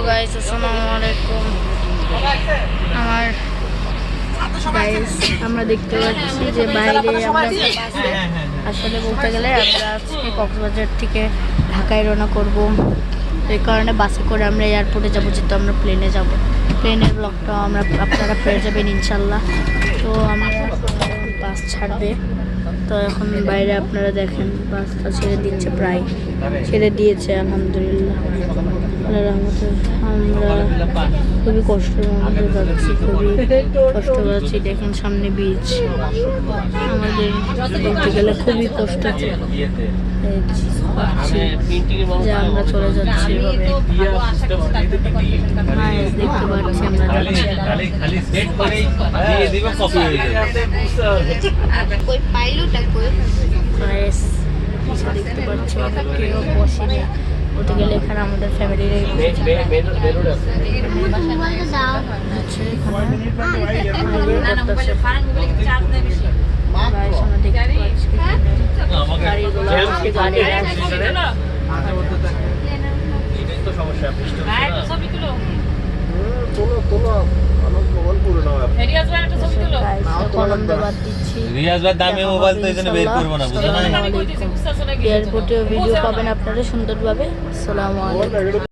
Guys, আসসালামু আলাইকুম। আমার গাইস, আমরা দেখতে পাচ্ছি যে বাইরে আমরা আসলে বলতে গেলে আমরা আজকে কক্সবাজার থেকে ঢাকায় রওনা করব। এই কারণে বাসে করে আমরা এয়ারপোর্টে যাবো, যেহেতু আমরা প্লেনে যাব। প্লেনের ব্লগটা আপনারা পেয়ে যাবেন ইনশাল্লাহ। তো আমরা বাস ছাড়বে, তো এখন বাইরে আপনারা দেখেন বাসটা ছেড়ে দিচ্ছে, প্রায় ছেড়ে দিয়েছে আলহামদুলিল্লাহ। আল্লাহর রহমতে আমরা খুবই কষ্টের মধ্যে যাচ্ছি, খুবই কষ্ট পাচ্ছি। দেখেন সামনে বিচ, আমাদের বলতে গেলে খুবই কষ্ট যে আমরা চলে যাচ্ছি। দেখতে পাচ্ছি আমরা যাচ্ছি, দেখতে পাচ্ছি কেউ বসেনি বলতে গেলে। এখানে আমাদের ফ্যামিলির এয়ারপোর্টে ভিডিও পাবেন আপনারা সুন্দরভাবে। আসসালামু আলাইকুম।